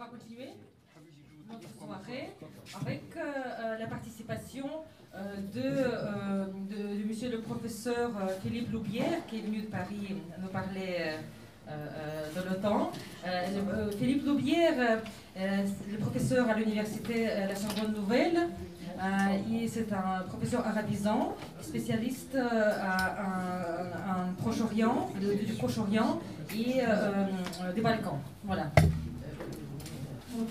va continuer notre soirée avec la participation de monsieur le professeur Philippe Loubière, qui est venu de Paris nous parler de l'OTAN. Philippe Loubière, le professeur à l'université La Sorbonne Nouvelle. C'est un professeur arabisant, spécialiste en Proche-Orient, du Proche-Orient et des Balkans. Voilà.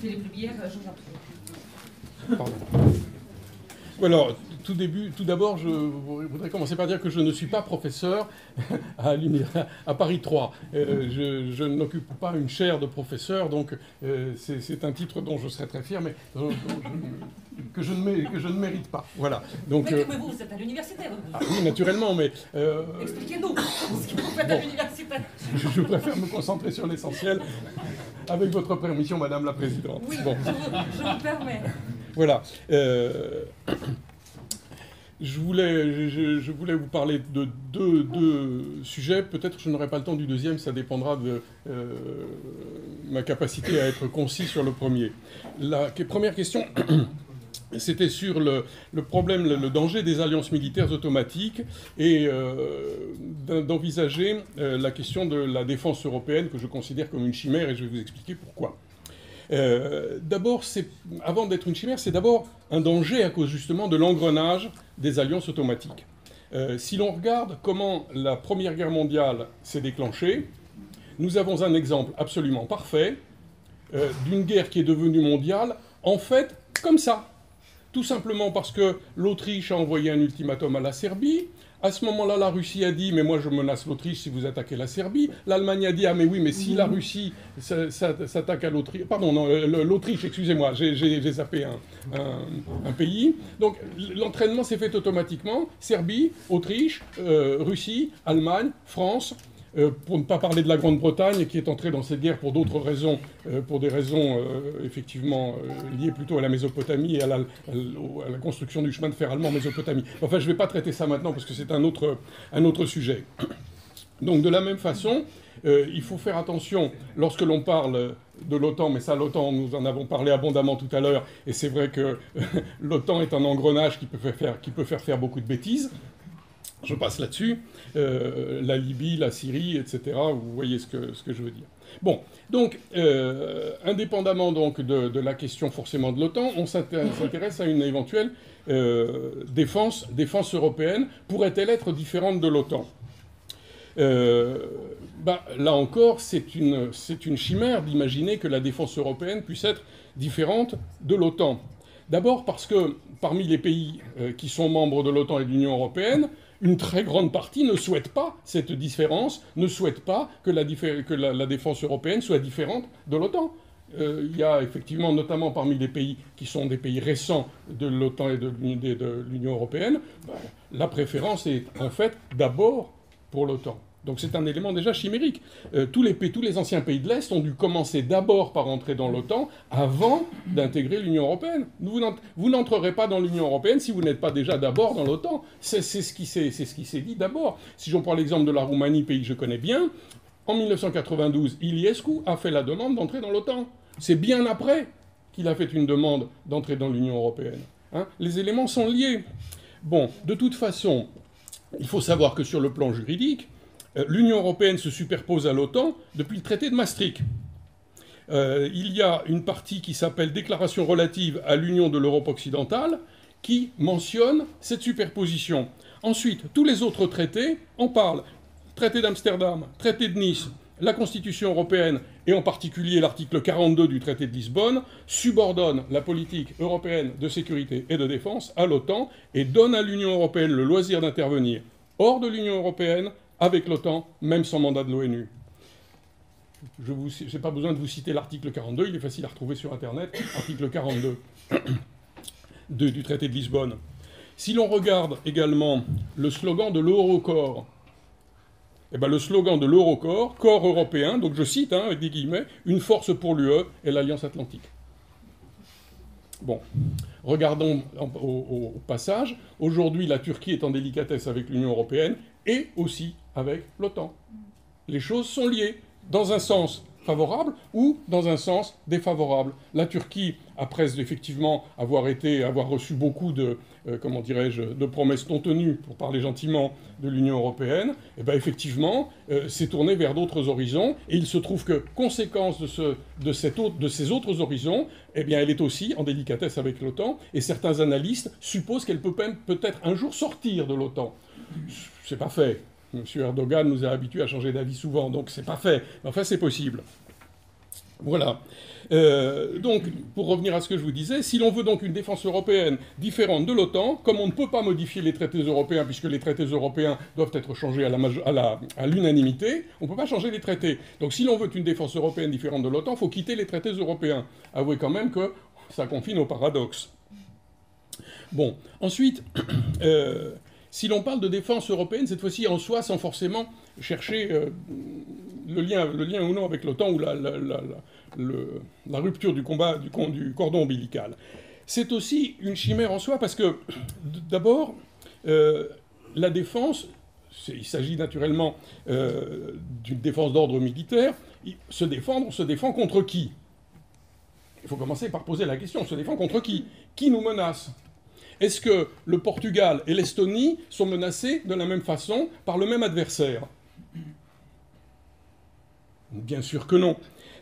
Philippe Loubière, je vous en prie. Pardon. Alors, tout d'abord, je voudrais commencer par dire que je ne suis pas professeur à Paris 3. Je n'occupe pas une chaire de professeur, donc c'est un titre dont je serais très fier, mais que je ne mérite pas. Voilà. Donc, mais vous êtes à l'université. Oui, naturellement, mais... Expliquez-nous ce que vous faites à l'université. Je préfère me concentrer sur l'essentiel, avec votre permission, Madame la Présidente. Oui, bon. je vous permets. Voilà. Je voulais vous parler de deux sujets. Peut-être que je n'aurai pas le temps du deuxième, ça dépendra de ma capacité à être concis sur le premier. La première question, c'était sur le problème, le danger des alliances militaires automatiques et d'envisager la question de la défense européenne, que je considère comme une chimère, et je vais vous expliquer pourquoi. D'abord, avant d'être une chimère, c'est d'abord un danger à cause justement de l'engrenage des alliances automatiques. Si l'on regarde comment la Première Guerre mondiale s'est déclenchée, nous avons un exemple absolument parfait d'une guerre qui est devenue mondiale, en fait, comme ça. Tout simplement parce que l'Autriche a envoyé un ultimatum à la Serbie. À ce moment-là, la Russie a dit « mais moi je menace l'Autriche si vous attaquez la Serbie ». L'Allemagne a dit « ah mais oui, mais si la Russie s'attaque à l'Autriche… » Pardon, non, l'Autriche, excusez-moi, j'ai zappé un pays. Donc l'entraînement s'est fait automatiquement. Serbie, Autriche, Russie, Allemagne, France… pour ne pas parler de la Grande-Bretagne, qui est entrée dans cette guerre pour d'autres raisons, pour des raisons effectivement liées plutôt à la Mésopotamie et à la construction du chemin de fer allemand en Mésopotamie. Enfin, je ne vais pas traiter ça maintenant parce que c'est un autre sujet. Donc, de la même façon, il faut faire attention lorsque l'on parle de l'OTAN, mais ça, l'OTAN, nous en avons parlé abondamment tout à l'heure, et c'est vrai que l'OTAN est un engrenage qui peut faire beaucoup de bêtises. Je passe là-dessus, la Libye, la Syrie, etc. Vous voyez ce que je veux dire. Bon, donc, indépendamment donc, de la question forcément de l'OTAN, on s'intéresse à une éventuelle défense européenne. Pourrait-elle être différente de l'OTAN ? Là encore, c'est une chimère d'imaginer que la défense européenne puisse être différente de l'OTAN. D'abord parce que parmi les pays qui sont membres de l'OTAN et de l'Union européenne, une très grande partie ne souhaite pas cette différence, ne souhaite pas que la défense européenne soit différente de l'OTAN. Il y a effectivement, notamment parmi les pays qui sont des pays récents de l'OTAN et de l'Union européenne, la préférence est en fait d'abord pour l'OTAN. Donc c'est un élément déjà chimérique. Tous les anciens pays de l'Est ont dû commencer d'abord par entrer dans l'OTAN avant d'intégrer l'Union européenne. Vous n'entrerez pas dans l'Union européenne si vous n'êtes pas déjà d'abord dans l'OTAN. C'est ce qui s'est dit d'abord. Si j'en prends l'exemple de la Roumanie, pays que je connais bien, en 1992, Iliescu a fait la demande d'entrer dans l'OTAN. C'est bien après qu'il a fait une demande d'entrer dans l'Union européenne. Hein ? Les éléments sont liés. Bon, de toute façon, il faut savoir que sur le plan juridique, l'Union européenne se superpose à l'OTAN depuis le traité de Maastricht. Il y a une partie qui s'appelle « Déclaration relative à l'Union de l'Europe occidentale » qui mentionne cette superposition. Ensuite, tous les autres traités en parlent. Traité d'Amsterdam, traité de Nice, la Constitution européenne, et en particulier l'article 42 du traité de Lisbonne, subordonne la politique européenne de sécurité et de défense à l'OTAN et donne à l'Union européenne le loisir d'intervenir hors de l'Union européenne avec l'OTAN, même sans mandat de l'ONU. Je n'ai pas besoin de vous citer l'article 42, il est facile à retrouver sur Internet, article 42 du traité de Lisbonne. Si l'on regarde également le slogan de l'Eurocorps, le slogan de l'Eurocorps, corps européen, donc je cite, avec des guillemets, une force pour l'UE et l'Alliance Atlantique. Bon, regardons au passage. Aujourd'hui, la Turquie est en délicatesse avec l'Union européenne et aussi avec l'OTAN. Les choses sont liées. Dans un sens, favorable ou dans un sens défavorable. La Turquie, après effectivement avoir reçu beaucoup de, comment dirais-je, de promesses non tenues, pour parler gentiment, de l'Union européenne, et bien effectivement, s'est tournée vers d'autres horizons, et il se trouve que, conséquence de ces autres horizons, eh bien elle est aussi en délicatesse avec l'OTAN, et certains analystes supposent qu'elle peut peut-être un jour sortir de l'OTAN. C'est pas fait. M. Erdogan nous a habitués à changer d'avis souvent, donc c'est pas fait. Mais enfin, c'est possible. Voilà. Donc, pour revenir à ce que je vous disais, si l'on veut donc une défense européenne différente de l'OTAN, comme on ne peut pas modifier les traités européens, puisque les traités européens doivent être changés à l'unanimité, on ne peut pas changer les traités. Donc, si l'on veut une défense européenne différente de l'OTAN, il faut quitter les traités européens. Avouez quand même que ça confine au paradoxe. Bon, ensuite... si l'on parle de défense européenne, cette fois-ci en soi, sans forcément chercher le lien ou non avec l'OTAN ou la rupture du cordon ombilical, c'est aussi une chimère en soi parce que, d'abord, la défense, il s'agit naturellement d'une défense d'ordre militaire. On se défend contre qui? Il faut commencer par poser la question, on se défend contre qui? Qui nous menace? Est-ce que le Portugal et l'Estonie sont menacés de la même façon par le même adversaire? Bien sûr que non.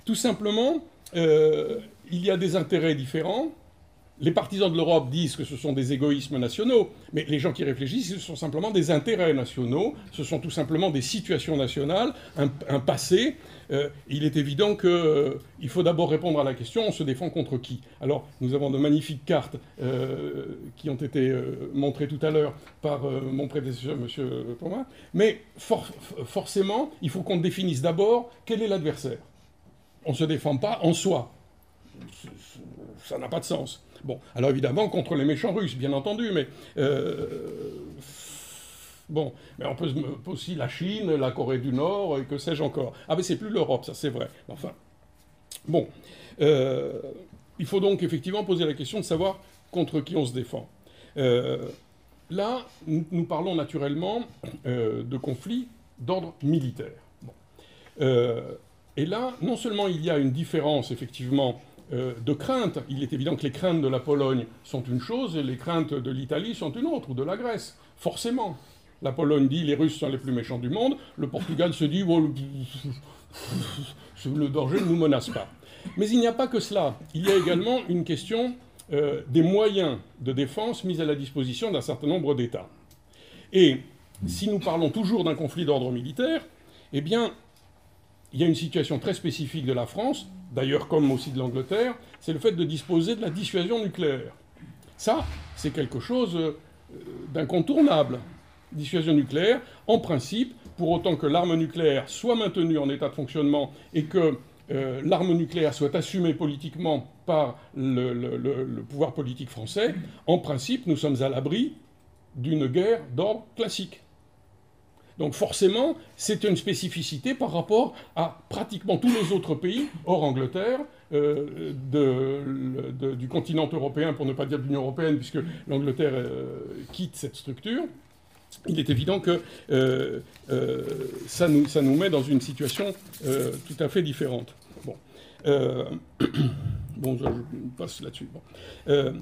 Tout simplement, il y a des intérêts différents. Les partisans de l'Europe disent que ce sont des égoïsmes nationaux, mais les gens qui réfléchissent, ce sont simplement des intérêts nationaux, ce sont tout simplement des situations nationales, un passé. Il est évident qu'il faut d'abord répondre à la question, on se défend contre qui? Alors, nous avons de magnifiques cartes qui ont été montrées tout à l'heure par mon prédécesseur, M. Thomas, mais forcément, il faut qu'on définisse d'abord quel est l'adversaire. On ne se défend pas en soi. Ça n'a pas de sens. Bon, alors évidemment, contre les méchants russes, bien entendu, mais... bon, mais on peut aussi la Chine, la Corée du Nord, et que sais-je encore. Ah, mais c'est plus l'Europe, ça c'est vrai. Enfin, bon. Il faut donc effectivement poser la question de savoir contre qui on se défend. Là, nous parlons naturellement de conflits d'ordre militaire. Bon. Et là, non seulement il y a une différence, effectivement, de crainte. Il est évident que les craintes de la Pologne sont une chose et les craintes de l'Italie sont une autre, ou de la Grèce, forcément. La Pologne dit les Russes sont les plus méchants du monde, le Portugal se dit oh, le danger ne nous menace pas. Mais il n'y a pas que cela. Il y a également une question des moyens de défense mis à la disposition d'un certain nombre d'États. Et si nous parlons toujours d'un conflit d'ordre militaire, eh bien, il y a une situation très spécifique de la France, d'ailleurs comme aussi de l'Angleterre, c'est le fait de disposer de la dissuasion nucléaire. Ça, c'est quelque chose d'incontournable. Dissuasion nucléaire, en principe, pour autant que l'arme nucléaire soit maintenue en état de fonctionnement et que l'arme nucléaire soit assumée politiquement par le pouvoir politique français, en principe, nous sommes à l'abri d'une guerre d'ordre classique. Donc forcément, c'est une spécificité par rapport à pratiquement tous les autres pays, hors Angleterre, du continent européen, pour ne pas dire de l'Union européenne, puisque l'Angleterre quitte cette structure. Il est évident que ça nous met dans une situation tout à fait différente. Bon, bon je passe là-dessus. Bon.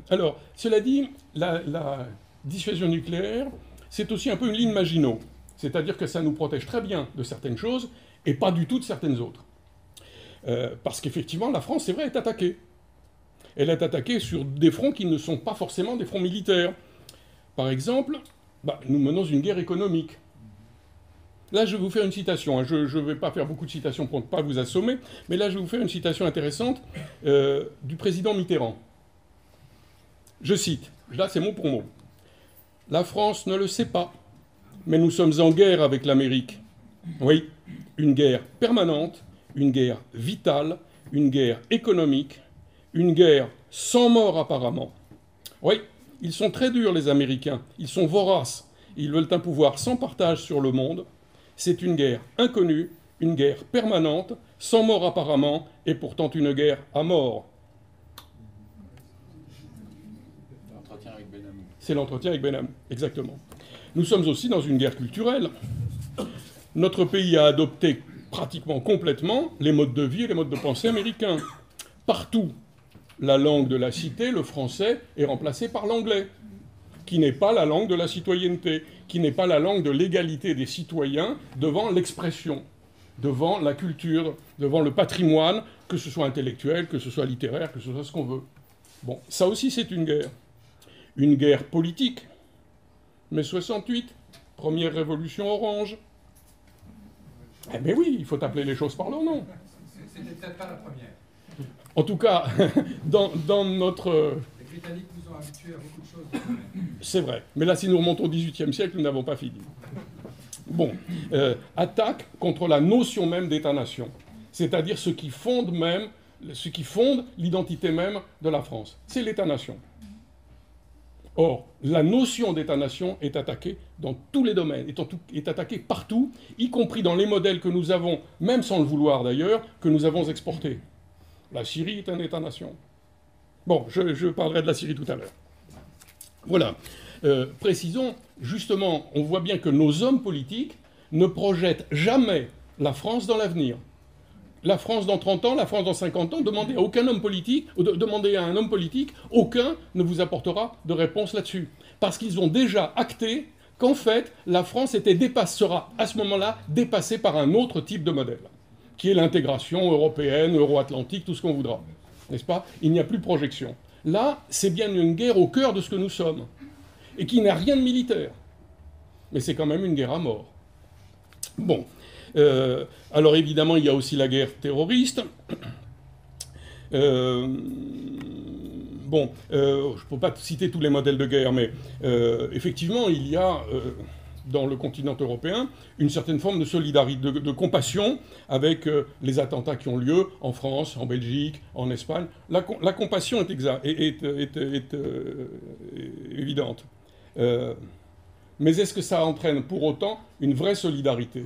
Alors, cela dit, la dissuasion nucléaire, c'est aussi un peu une ligne Maginot. C'est-à-dire que ça nous protège très bien de certaines choses et pas du tout de certaines autres. Parce qu'effectivement, la France, c'est vrai, est attaquée. Elle est attaquée sur des fronts qui ne sont pas forcément des fronts militaires. Par exemple, nous menons une guerre économique. Là, je vais vous faire une citation. Hein. Je ne vais pas faire beaucoup de citations pour ne pas vous assommer, mais là, je vais vous faire une citation intéressante du président Mitterrand. Je cite, là, c'est mot pour mot. « La France ne le sait pas. Mais nous sommes en guerre avec l'Amérique. Oui, une guerre permanente, une guerre vitale, une guerre économique, une guerre sans mort apparemment. Oui, ils sont très durs les Américains, ils sont voraces, ils veulent un pouvoir sans partage sur le monde. C'est une guerre inconnue, une guerre permanente, sans mort apparemment, et pourtant une guerre à mort. » C'est l'entretien avec Benhamou, exactement. Nous sommes aussi dans une guerre culturelle. Notre pays a adopté pratiquement complètement les modes de vie et les modes de pensée américains. Partout, la langue de la cité, le français, est remplacé par l'anglais, qui n'est pas la langue de la citoyenneté, qui n'est pas la langue de l'égalité des citoyens devant l'expression, devant la culture, devant le patrimoine, que ce soit intellectuel, que ce soit littéraire, que ce soit ce qu'on veut. Bon, ça aussi c'est une guerre politique. Mai 68, première révolution orange. Eh bien oui, il faut appeler les choses par leur nom. C'était peut-être pas la première. En tout cas, dans notre... Les Britanniques nous ont habitués à beaucoup de choses. C'est vrai. Mais là, si nous remontons au XVIIIe siècle, nous n'avons pas fini. Bon, attaque contre la notion même d'État-nation, c'est-à-dire ce qui fonde l'identité même de la France. C'est l'État-nation. Or, la notion d'État-nation est attaquée dans tous les domaines, est attaquée partout, y compris dans les modèles que nous avons, même sans le vouloir d'ailleurs, que nous avons exportés. La Syrie est un État-nation. Bon, je parlerai de la Syrie tout à l'heure. Voilà. Précisons, justement, on voit bien que nos hommes politiques ne projettent jamais la France dans l'avenir. La France dans 30 ans, la France dans 50 ans, demandez à aucun homme politique, demandez à un homme politique, aucun ne vous apportera de réponse là-dessus. Parce qu'ils ont déjà acté qu'en fait, la France sera à ce moment-là dépassée par un autre type de modèle, qui est l'intégration européenne, euro-atlantique, tout ce qu'on voudra. N'est-ce pas? Il n'y a plus de projection. Là, c'est bien une guerre au cœur de ce que nous sommes, et qui n'a rien de militaire. Mais c'est quand même une guerre à mort. Bon. Alors évidemment, il y a aussi la guerre terroriste. Je ne peux pas citer tous les modèles de guerre, mais effectivement, il y a dans le continent européen une certaine forme de solidarité, de compassion avec les attentats qui ont lieu en France, en Belgique, en Espagne. La compassion est évidente. Mais est-ce que ça entraîne pour autant une vraie solidarité ?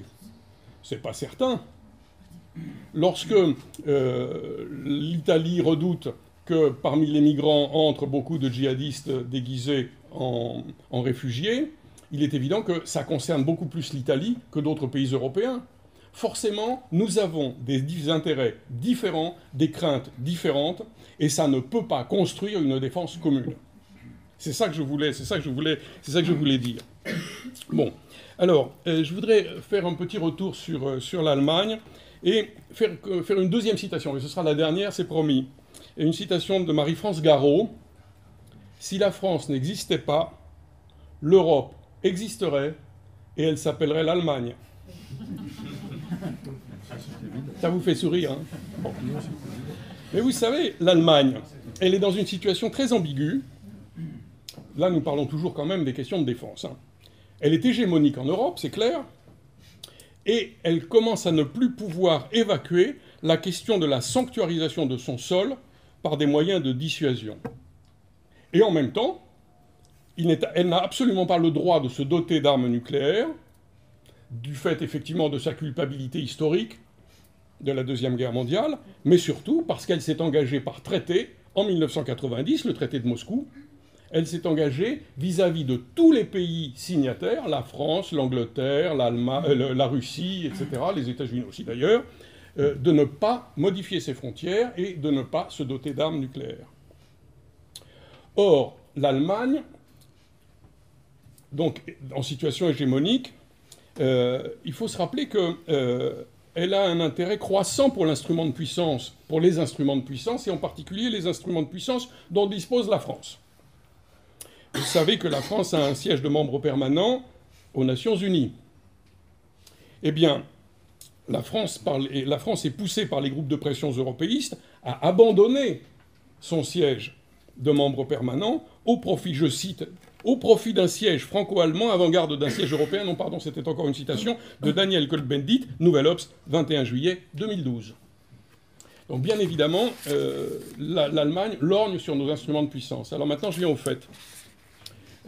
C'est pas certain. Lorsque l'Italie redoute que parmi les migrants entrent beaucoup de djihadistes déguisés en réfugiés, il est évident que ça concerne beaucoup plus l'Italie que d'autres pays européens. Forcément, nous avons des intérêts différents, des craintes différentes, et ça ne peut pas construire une défense commune. C'est ça que je voulais dire. Bon. Alors, je voudrais faire un petit retour sur l'Allemagne et faire une deuxième citation, et ce sera la dernière, c'est promis. Et une citation de Marie-France Garot. « Si la France n'existait pas, l'Europe existerait et elle s'appellerait l'Allemagne. » Ça vous fait sourire, hein? Bon. Mais vous savez, l'Allemagne, elle est dans une situation très ambiguë. Là, nous parlons toujours quand même des questions de défense, hein. Elle est hégémonique en Europe, c'est clair, et elle commence à ne plus pouvoir évacuer la question de la sanctuarisation de son sol par des moyens de dissuasion. Et en même temps, elle n'a absolument pas le droit de se doter d'armes nucléaires, du fait effectivement de sa culpabilité historique de la Deuxième Guerre mondiale, mais surtout parce qu'elle s'est engagée par traité, en 1990, le traité de Moscou. Elle s'est engagée vis-à-vis de tous les pays signataires, la France, l'Angleterre, la Russie, etc., les États-Unis aussi d'ailleurs, de ne pas modifier ses frontières et de ne pas se doter d'armes nucléaires. Or, l'Allemagne, donc en situation hégémonique, il faut se rappeler qu'elle a un intérêt croissant pour l'instrument de puissance, pour les instruments de puissance, et en particulier les instruments de puissance dont dispose la France. Vous savez que la France a un siège de membre permanent aux Nations Unies. Eh bien, la France est poussée par les groupes de pression européistes à abandonner son siège de membre permanent au profit, je cite, au profit d'un siège franco-allemand avant-garde d'un siège européen. Non, pardon, c'était encore une citation de Daniel Cohn-Bendit, Nouvelle Obs, 21 juillet 2012. Donc bien évidemment, l'Allemagne lorgne sur nos instruments de puissance. Alors maintenant, je viens au fait.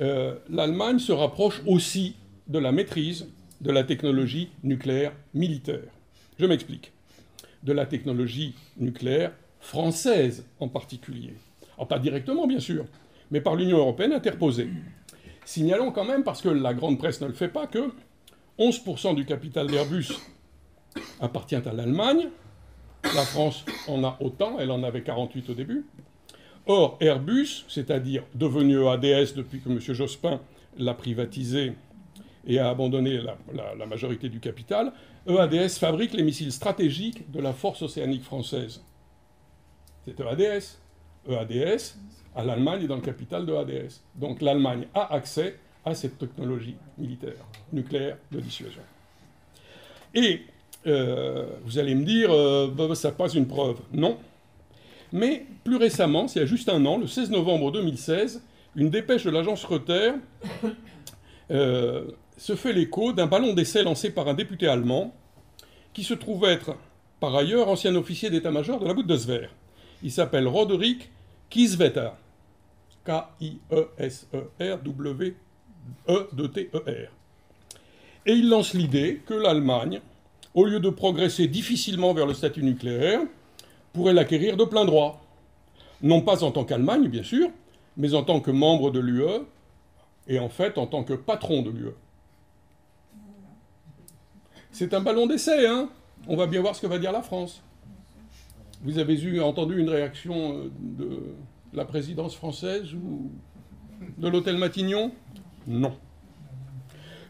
L'Allemagne se rapproche aussi de la maîtrise de la technologie nucléaire militaire. Je m'explique. De la technologie nucléaire française en particulier. Alors pas directement, bien sûr, mais par l'Union européenne interposée. Signalons quand même, parce que la grande presse ne le fait pas, que 11% du capital d'Airbus appartient à l'Allemagne. La France en a autant, elle en avait 48 au début. Or, Airbus, c'est-à-dire devenu EADS depuis que M. Jospin l'a privatisé et a abandonné la majorité du capital, EADS fabrique les missiles stratégiques de la force océanique française. C'est EADS. EADS, à l'Allemagne, est dans le capital de EADS. Donc l'Allemagne a accès à cette technologie militaire, nucléaire, de dissuasion. Et vous allez me dire, ça passe une preuve. Non. Mais plus récemment, c'est il y a juste un an, le 16 novembre 2016, une dépêche de l'agence Reuters se fait l'écho d'un ballon d'essai lancé par un député allemand qui se trouve être, par ailleurs, ancien officier d'état-major de la Bundeswehr. Il s'appelle Roderick Kieswetter. K-I-E-S-E-R-W-E-T-E-R. Et il lance l'idée que l'Allemagne, au lieu de progresser difficilement vers le statut nucléaire, pourrait l'acquérir de plein droit. Non pas en tant qu'Allemagne, bien sûr, mais en tant que membre de l'UE, et en fait en tant que patron de l'UE. C'est un ballon d'essai, hein. On va bien voir ce que va dire la France. Vous avez entendu une réaction de la présidence française ou de l'hôtel Matignon? Non.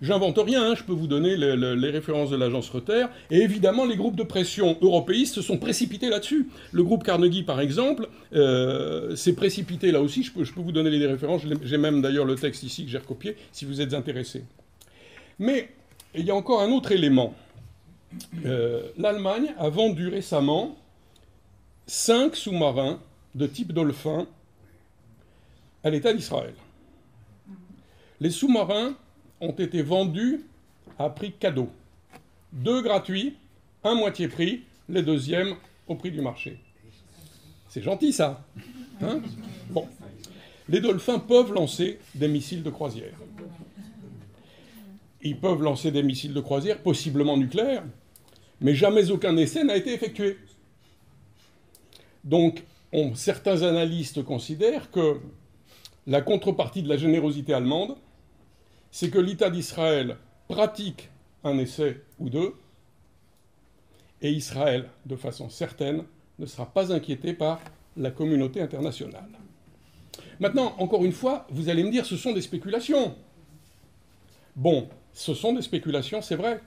J'invente rien, hein, je peux vous donner les références de l'agence Reuters. Et évidemment, les groupes de pression européistes se sont précipités là-dessus. Le groupe Carnegie, par exemple, s'est précipité là aussi. Je peux vous donner les références. J'ai même d'ailleurs le texte ici que j'ai recopié, si vous êtes intéressés. Mais il y a encore un autre élément. L'Allemagne a vendu récemment 5 sous-marins de type Dolphin à l'État d'Israël. Les sous-marins ont été vendus à prix cadeau. 2 gratuits, 1 moitié prix, les deuxièmes au prix du marché. C'est gentil, ça. Hein? Bon. Les Dolphins peuvent lancer des missiles de croisière. Ils peuvent lancer des missiles de croisière, possiblement nucléaires, mais jamais aucun essai n'a été effectué. Donc, certains analystes considèrent que la contrepartie de la générosité allemande, c'est que l'État d'Israël pratique un essai ou deux, et Israël, de façon certaine, ne sera pas inquiété par la communauté internationale. Maintenant, encore une fois, vous allez me dire, ce sont des spéculations. Bon, ce sont des spéculations, c'est vrai.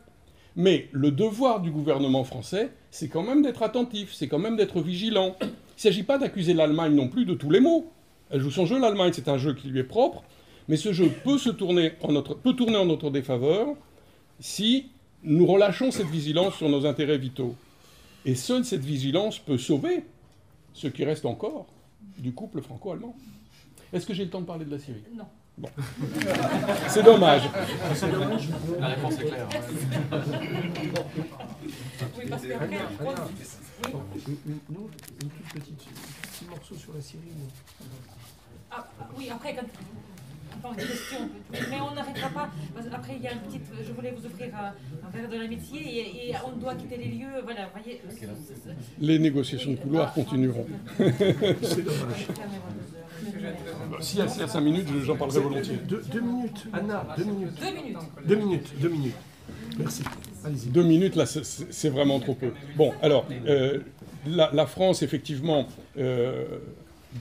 Mais le devoir du gouvernement français, c'est quand même d'être attentif, c'est quand même d'être vigilant. Il ne s'agit pas d'accuser l'Allemagne non plus de tous les maux. Elle joue son jeu, l'Allemagne, c'est un jeu qui lui est propre, mais ce jeu peut tourner en notre défaveur si nous relâchons cette vigilance sur nos intérêts vitaux. Et seule cette vigilance peut sauver ce qui reste encore du couple franco-allemand. Est-ce que j'ai le temps de parler de la Syrie? Non. Bon. C'est dommage. La réponse est claire. Oui, parce qu'après, Une toute petit morceau sur la Syrie. oui, après, quand une question, mais on n'arrêtera pas. Après, il y a une petite. Je voulais vous offrir un verre de l'amitié et on doit quitter les lieux. Voilà, vous voyez. Les négociations de couloir continueront. C'est dommage. Si y a 5 minutes, j'en parlerai volontiers. 2 minutes, Anna, 2 minutes. 2 minutes. 2 minutes, 2 minutes. Merci. Allez-y. 2 minutes, là, c'est vraiment trop peu. Bon, alors, la France, effectivement,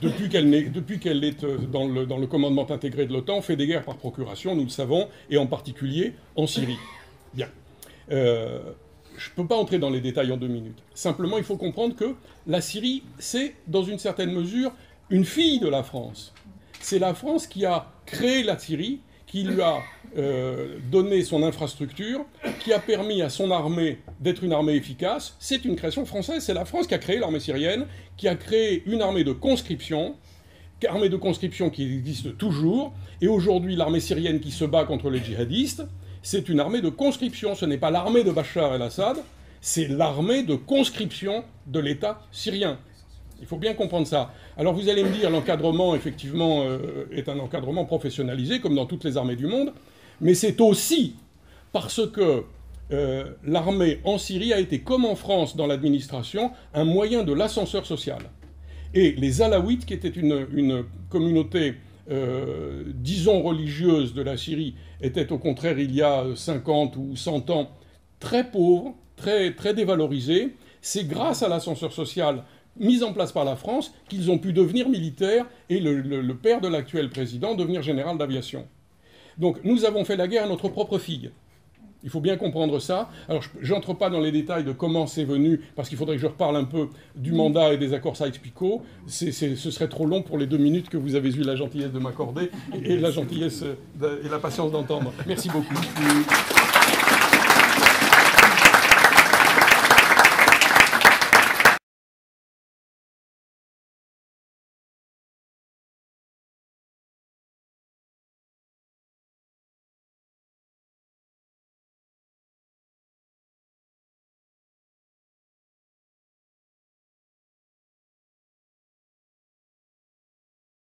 depuis qu'elle est dans le commandement intégré de l'OTAN, fait des guerres par procuration, nous le savons, et en particulier en Syrie. Bien. Je ne peux pas entrer dans les détails en 2 minutes. Simplement, il faut comprendre que la Syrie, c'est, dans une certaine mesure, une fille de la France. C'est la France qui a créé la Syrie, qui lui a donné son infrastructure, qui a permis à son armée d'être une armée efficace. C'est une création française, c'est la France qui a créé l'armée syrienne, qui a créé une armée de conscription qui existe toujours, et aujourd'hui l'armée syrienne qui se bat contre les djihadistes, c'est une armée de conscription, ce n'est pas l'armée de Bachar el-Assad, c'est l'armée de conscription de l'État syrien. Il faut bien comprendre ça. Alors vous allez me dire, l'encadrement, effectivement, est un encadrement professionnalisé, comme dans toutes les armées du monde, mais c'est aussi parce que l'armée en Syrie a été, comme en France dans l'administration, un moyen de l'ascenseur social. Et les Alaouites, qui étaient une communauté, disons, religieuse de la Syrie, étaient au contraire, il y a 50 ou 100 ans, très pauvres, très, très dévalorisés. C'est grâce à l'ascenseur social mis en place par la France qu'ils ont pu devenir militaires et le père de l'actuel président devenir général d'aviation. Donc nous avons fait la guerre à notre propre fille. Il faut bien comprendre ça. Alors je n'entre pas dans les détails de comment c'est venu, parce qu'il faudrait que je reparle un peu du mandat et des accords Sykes-Picot. Ce serait trop long pour les 2 minutes que vous avez eu la gentillesse de m'accorder et la gentillesse et la patience d'entendre. Merci beaucoup.